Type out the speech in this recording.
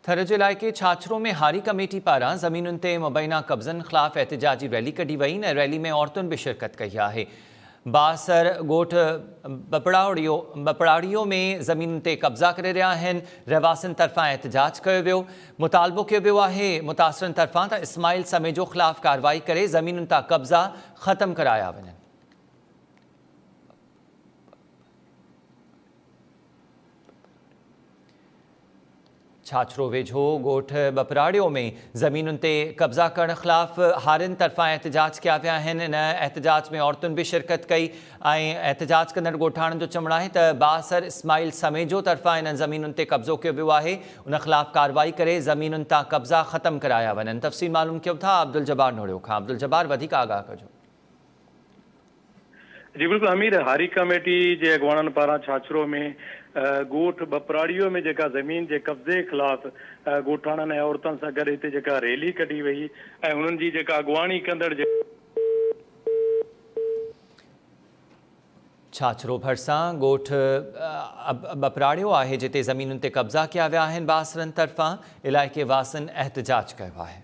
थर जे इलाइक़े छाछरो में हारी कमेटी पारां ज़मीनुनि ते मुबैना कब्ज़नि ख़िलाफ़ एहतिजाजी रैली कढी वई ऐं रैली में औरतुनि बि शिरकत कई आहे। बासर ॻोठ बपड़ाड़ियो में ज़मीनुनि ते कब्ज़ा करे रहिया आहिनि। रहवासियुनि तरफ़ां एहतिजाज कयो वियो। मुतालबो कयो वियो आहे मुतासिरनि तरफ़ां त इस्माइल समेजो ख़िलाफ़ कार्रवाई करे ज़मीनुनि तां कब्ज़ा ख़तमु कराया वञनि। छाछरो वेझो ॻोठ बपराड़ियो में ज़मीनुनि ते कब्ज़ा करण ख़िलाफ़ हारियुनि तरफ़ां एहतिजाज कया विया आहिनि। इन एहतिजाज में औरतुनि बि शिरकत कई ऐं एहतिजाज कंदड़ ॻोठाणनि जो चवणु आहे त बासर इस्माइल समेजो तरफ़ां इन ज़मीनुनि ते कब्ज़ो कयो वियो आहे। उन ख़िलाफ़ कार्रवाई करे ज़मीनुनि तां कब्ज़ा ख़तमु कराया वञनि। तफ़सील मालूम कयूं था अब्दुल जब्बार नोड़ियो खां। अब्दुल जब्बार, वधीक आगाह कजो। जी बिल्कुल अमीर, हारी कमेटी जे अॻुवाणनि पारां छाछरो में ॻोठ बपराड़ियो में जेका ज़मीन जे कब्ज़े ख़िलाफ़ ॻोठाणनि ऐं औरतुनि सां गॾु हिते जेका रैली कढी वई ऐं हुननि जी जेका अॻुवाणी कंदड़ छाछरो भरिसां ॻोठ बपराड़ियो आहे जिते ज़मीनुनि ते कब्ज़ा कया विया आहिनि बासरनि तरफ़ां। इलाइक़े वासियुनि एहतिजाज कयो आहे।